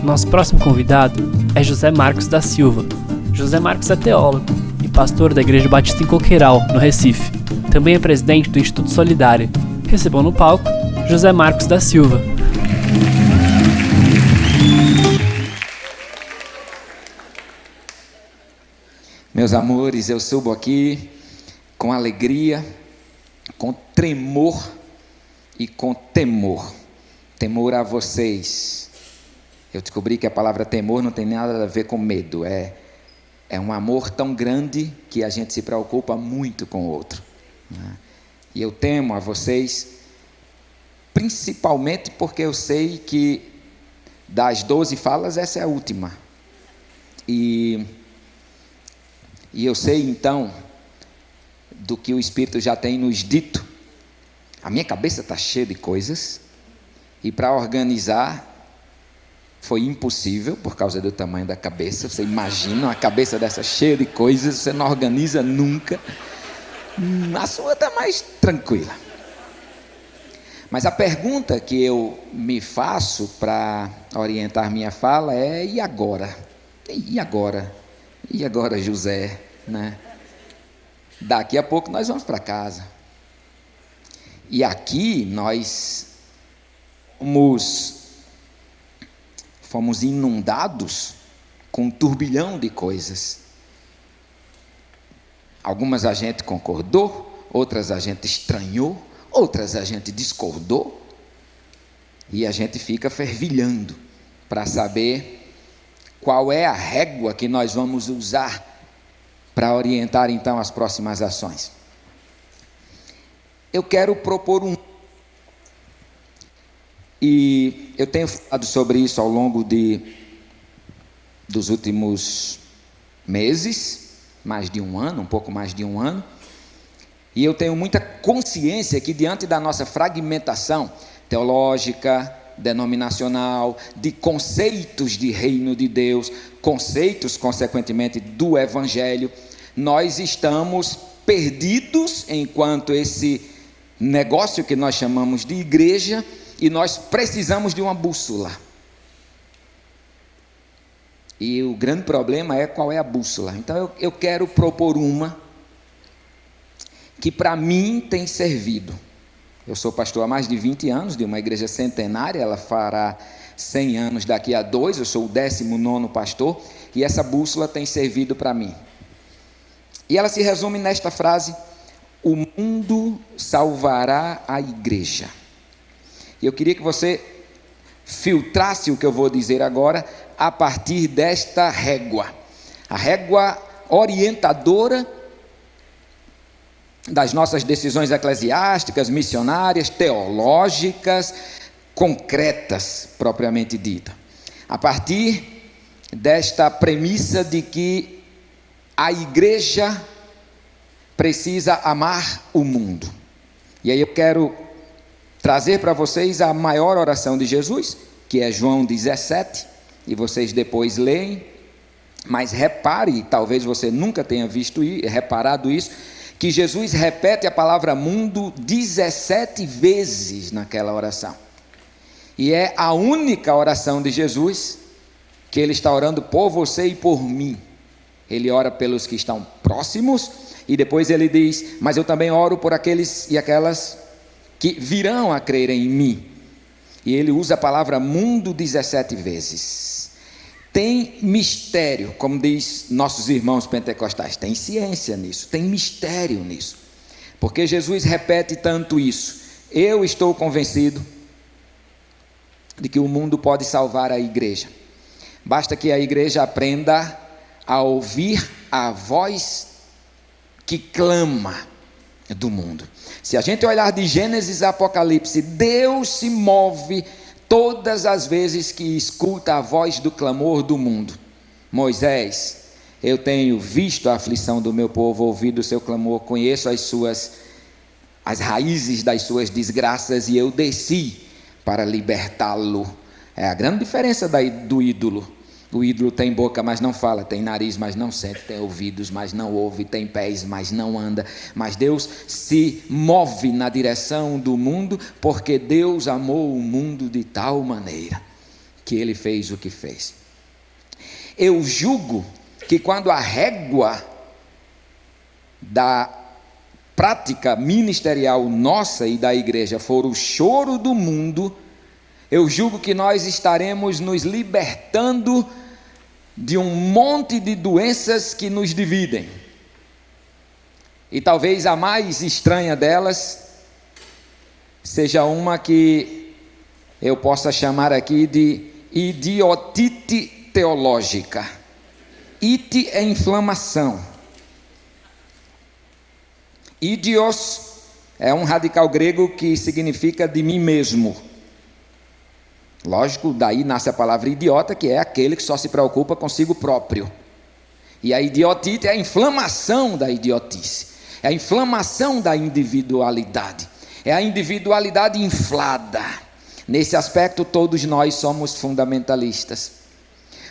Nosso próximo convidado é José Marcos da Silva. José Marcos é teólogo e pastor da Igreja Batista em Coqueiral, no Recife. Também é presidente do Instituto Solidário. Recebam no palco José Marcos da Silva. Meus amores, eu subo aqui com alegria, com tremor e com temor. Temor a vocês. Eu descobri que a palavra temor não tem nada a ver com medo. É um amor tão grande que a gente se preocupa muito com o outro, né? E eu temo a vocês, principalmente porque eu sei que das 12 falas, essa é a última. E eu sei então do que o Espírito já tem nos dito. A minha cabeça está cheia de coisas, e para organizar foi impossível por causa do tamanho da cabeça. Você imagina uma cabeça dessa cheia de coisas, você não organiza nunca. A sua está mais tranquila. Mas a pergunta que eu me faço para orientar minha fala é: e agora? E agora? E agora, José, né? Daqui a pouco nós vamos para casa. E aqui nós fomos inundados com um turbilhão de coisas. Algumas a gente concordou, outras a gente estranhou, outras a gente discordou. E a gente fica fervilhando para saber qual é a régua que nós vamos usar para orientar então as próximas ações. Eu quero propor e eu tenho falado sobre isso ao longo dos últimos meses, mais de um ano, um pouco mais de um ano, e eu tenho muita consciência que diante da nossa fragmentação teológica, denominacional, de conceitos de reino de Deus, conceitos, consequentemente, do Evangelho, nós estamos perdidos enquanto esse negócio que nós chamamos de igreja, e nós precisamos de uma bússola. E o grande problema é qual é a bússola. Então eu quero propor uma que para mim tem servido. Eu sou pastor há mais de 20 anos de uma igreja centenária, ela fará 100 anos daqui a 2, eu sou o 19º pastor, e essa bússola tem servido para mim. E ela se resume nesta frase: o mundo salvará a igreja. E eu queria que você filtrasse o que eu vou dizer agora a partir desta régua, a régua orientadora das nossas decisões eclesiásticas, missionárias, teológicas, concretas, propriamente dita. A partir desta premissa de que a igreja precisa amar o mundo. E aí eu quero trazer para vocês a maior oração de Jesus, que é João 17, e vocês depois leem, mas repare, talvez você nunca tenha reparado isso, que Jesus repete a palavra mundo 17 vezes naquela oração. E é a única oração de Jesus que ele está orando por você e por mim. Ele ora pelos que estão próximos, e depois ele diz: mas eu também oro por aqueles e aquelas que virão a crer em mim. E ele usa a palavra mundo 17 vezes. Tem mistério, como diz nossos irmãos pentecostais, tem ciência nisso, tem mistério nisso, porque Jesus repete tanto isso. Eu estou convencido de que o mundo pode salvar a igreja. Basta que a igreja aprenda a ouvir a voz que clama do mundo. Se a gente olhar de Gênesis a Apocalipse, Deus se move todas as vezes que escuta a voz do clamor do mundo. Moisés: eu tenho visto a aflição do meu povo, ouvido o seu clamor, conheço as raízes das suas desgraças, e eu desci para libertá-lo. É a grande diferença do ídolo. O ídolo tem boca, mas não fala, tem nariz, mas não sente, tem ouvidos, mas não ouve, tem pés, mas não anda. Mas Deus se move na direção do mundo, porque Deus amou o mundo de tal maneira que ele fez o que fez. Eu julgo que quando a régua da prática ministerial nossa e da igreja for o choro do mundo, eu julgo que nós estaremos nos libertando de um monte de doenças que nos dividem. E talvez a mais estranha delas seja uma que eu possa chamar aqui de idiotite teológica. Ite é inflamação. Idios é um radical grego que significa de mim mesmo. Lógico, daí nasce a palavra idiota, que é aquele que só se preocupa consigo próprio. E a idiotite é a inflamação da idiotice, é a inflamação da individualidade, é a individualidade inflada. Nesse aspecto, todos nós somos fundamentalistas,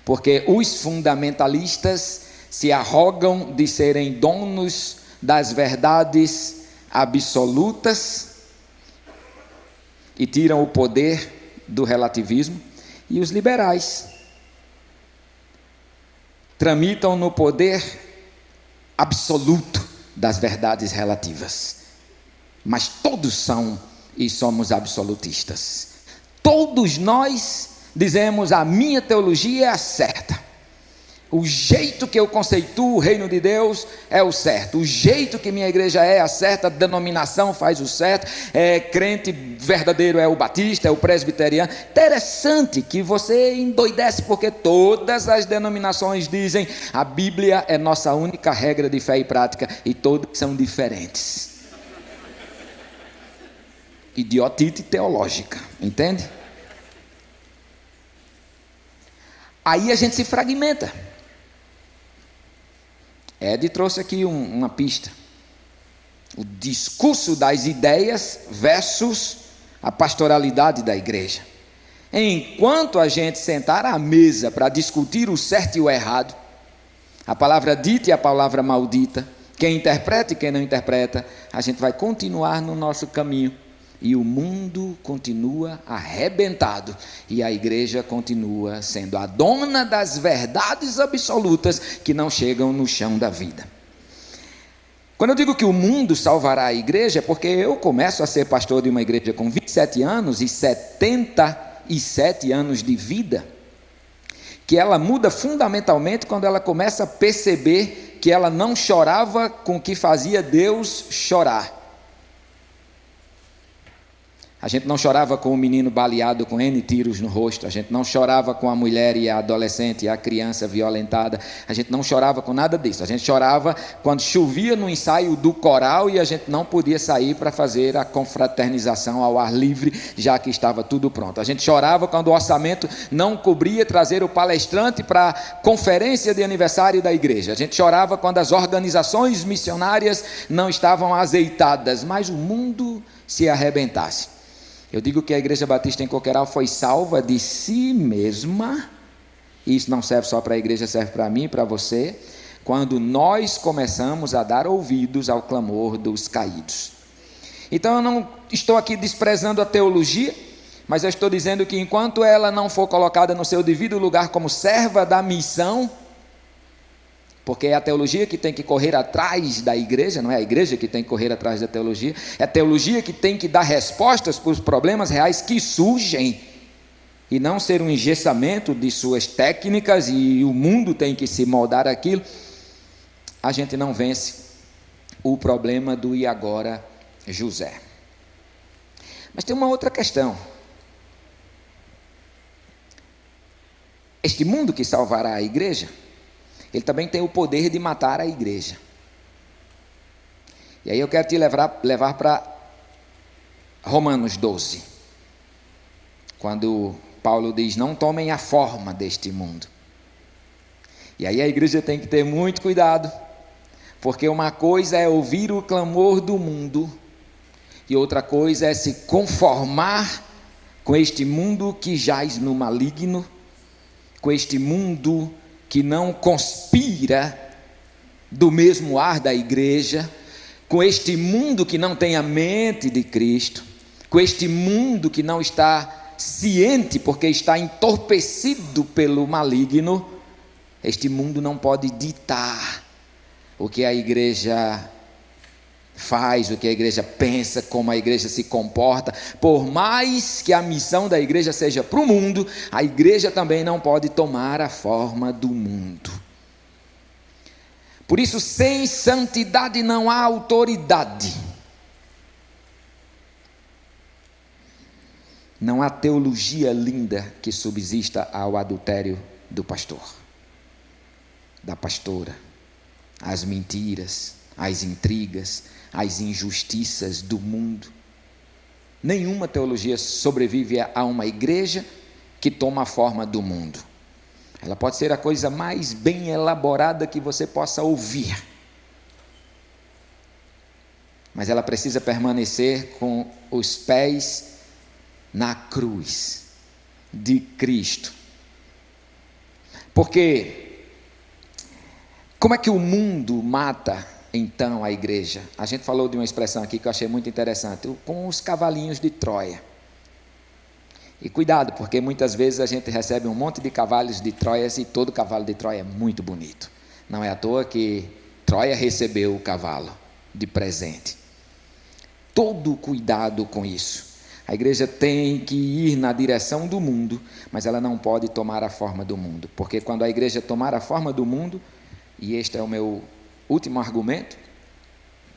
porque os fundamentalistas se arrogam de serem donos das verdades absolutas e tiram o poder do relativismo, e os liberais tramitam no poder absoluto das verdades relativas. Mas todos são e somos absolutistas. Todos nós dizemos: a minha teologia é a certa. O jeito que eu conceituo o reino de Deus é o certo. O jeito que minha igreja é a certa, a denominação faz o certo. Crente verdadeiro é o batista, é o presbiteriano. Interessante que você endoidece, porque todas as denominações dizem: a Bíblia é nossa única regra de fé e prática, e todas são diferentes. Idiotite teológica, entende? Aí a gente se fragmenta. Ed trouxe aqui uma pista. O discurso das ideias versus a pastoralidade da igreja. Enquanto a gente sentar à mesa para discutir o certo e o errado, a palavra dita e a palavra maldita, quem interpreta e quem não interpreta, a gente vai continuar no nosso caminho. E o mundo continua arrebentado, e a igreja continua sendo a dona das verdades absolutas que não chegam no chão da vida. Quando eu digo que o mundo salvará a igreja, é porque eu começo a ser pastor de uma igreja com 27 anos e 77 anos de vida, que ela muda fundamentalmente quando ela começa a perceber que ela não chorava com o que fazia Deus chorar. A gente não chorava com o menino baleado com N tiros no rosto, a gente não chorava com a mulher e a adolescente e a criança violentada, a gente não chorava com nada disso. A gente chorava quando chovia no ensaio do coral e a gente não podia sair para fazer a confraternização ao ar livre, já que estava tudo pronto. A gente chorava quando o orçamento não cobria trazer o palestrante para a conferência de aniversário da igreja. A gente chorava quando as organizações missionárias não estavam azeitadas, mas o mundo se arrebentasse. Eu digo que a Igreja Batista em Coqueiral foi salva de si mesma, e isso não serve só para a igreja, serve para mim e para você, quando nós começamos a dar ouvidos ao clamor dos caídos. Então eu não estou aqui desprezando a teologia, mas eu estou dizendo que enquanto ela não for colocada no seu devido lugar como serva da missão, porque é a teologia que tem que correr atrás da igreja, não é a igreja que tem que correr atrás da teologia, é a teologia que tem que dar respostas para os problemas reais que surgem, e não ser um engessamento de suas técnicas, e o mundo tem que se moldar aquilo. A gente não vence o problema do e agora José. Mas tem uma outra questão. Este mundo que salvará a igreja, ele também tem o poder de matar a igreja. E aí eu quero te levar para Romanos 12, quando Paulo diz: não tomem a forma deste mundo. E aí a igreja tem que ter muito cuidado, porque uma coisa é ouvir o clamor do mundo, e outra coisa é se conformar com este mundo que jaz no maligno, com este mundo que não conspira do mesmo ar da igreja, com este mundo que não tem a mente de Cristo, com este mundo que não está ciente, porque está entorpecido pelo maligno, este mundo não pode ditar o que a igreja faz, o que a igreja pensa, como a igreja se comporta. Por mais que a missão da igreja seja para o mundo, a igreja também não pode tomar a forma do mundo. Por isso, sem santidade não há autoridade. Não há teologia linda que subsista ao adultério do pastor, da pastora, às mentiras, às intrigas, às injustiças do mundo. Nenhuma teologia sobrevive a uma igreja que toma a forma do mundo. Ela pode ser a coisa mais bem elaborada que você possa ouvir, mas ela precisa permanecer com os pés na cruz de Cristo. Porque como é que o mundo mata então a igreja? A gente falou de uma expressão aqui que eu achei muito interessante, com os cavalinhos de Troia. E cuidado, porque muitas vezes a gente recebe um monte de cavalos de Troia e todo cavalo de Troia é muito bonito. Não é à toa que Troia recebeu o cavalo de presente. Todo cuidado com isso. A igreja tem que ir na direção do mundo, mas ela não pode tomar a forma do mundo, porque quando a igreja tomar a forma do mundo, e este é o meu último argumento,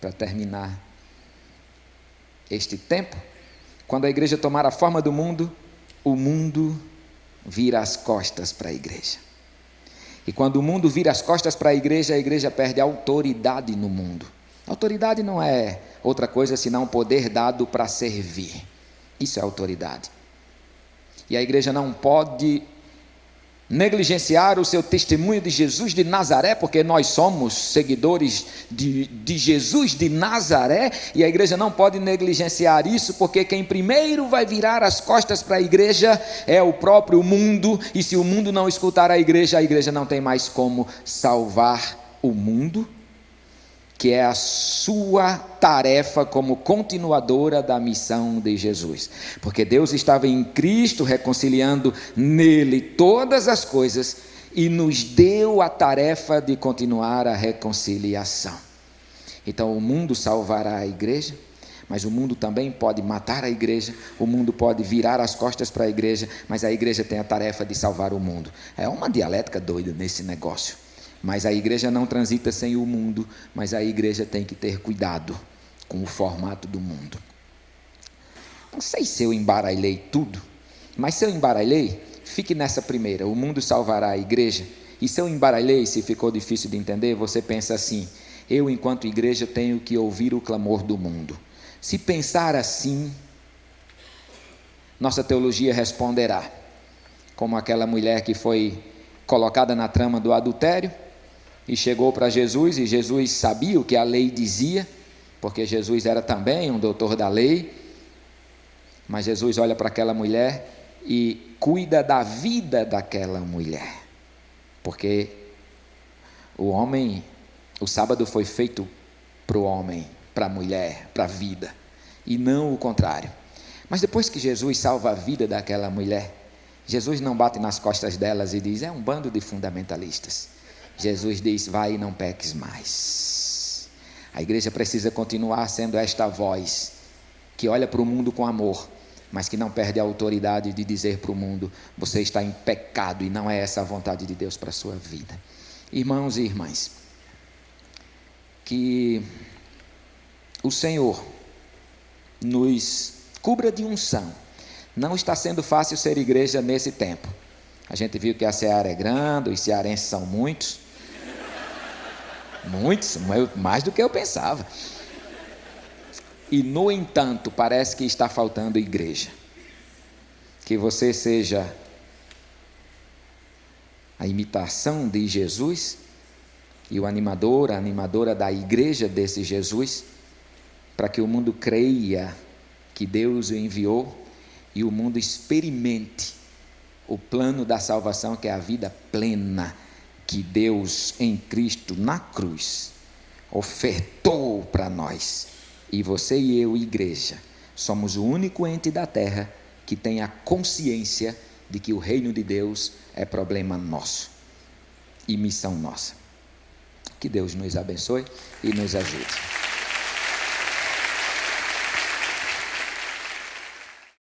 para terminar este tempo, quando a igreja tomar a forma do mundo, o mundo vira as costas para a igreja. E quando o mundo vira as costas para a igreja perde a autoridade no mundo. Autoridade não é outra coisa senão poder dado para servir. Isso é autoridade. E a igreja não pode negligenciar o seu testemunho de Jesus de Nazaré, porque nós somos seguidores de Jesus de Nazaré, e a igreja não pode negligenciar isso, porque quem primeiro vai virar as costas para a igreja é o próprio mundo, e se o mundo não escutar a igreja não tem mais como salvar o mundo, que é a sua tarefa como continuadora da missão de Jesus. Porque Deus estava em Cristo, reconciliando nele todas as coisas, e nos deu a tarefa de continuar a reconciliação. Então o mundo salvará a igreja, mas o mundo também pode matar a igreja, o mundo pode virar as costas para a igreja, mas a igreja tem a tarefa de salvar o mundo. É uma dialética doida nesse negócio. Mas a igreja não transita sem o mundo, mas a igreja tem que ter cuidado com o formato do mundo. Não sei se eu embaralhei tudo, mas se eu embaralhei, fique nessa primeira: o mundo salvará a igreja. E se eu embaralhei, se ficou difícil de entender, você pensa assim: eu enquanto igreja tenho que ouvir o clamor do mundo. Se pensar assim, nossa teologia responderá, como aquela mulher que foi colocada na trama do adultério, e chegou para Jesus, e Jesus sabia o que a lei dizia, porque Jesus era também um doutor da lei, mas Jesus olha para aquela mulher e cuida da vida daquela mulher, porque o sábado foi feito para o homem, para a mulher, para a vida, e não o contrário. Mas depois que Jesus salva a vida daquela mulher, Jesus não bate nas costas delas e diz: é um bando de fundamentalistas. Jesus diz: vai e não peques mais. A igreja precisa continuar sendo esta voz que olha para o mundo com amor, mas que não perde a autoridade de dizer para o mundo: você está em pecado, e não é essa a vontade de Deus para a sua vida. Irmãos e irmãs, que o Senhor nos cubra de unção. Não está sendo fácil ser igreja nesse tempo. A gente viu que a seara é grande, os cearenses são muitos, mais do que eu pensava. E no entanto, parece que está faltando igreja. Que você seja a imitação de Jesus e o animador, a animadora da igreja desse Jesus, para que o mundo creia que Deus o enviou e o mundo experimente o plano da salvação, que é a vida plena que Deus em Cristo na cruz ofertou para nós. E você e eu, igreja, somos o único ente da terra que que tenha consciência de que o reino de Deus é problema nosso e missão nossa. Que Deus nos abençoe e nos ajude.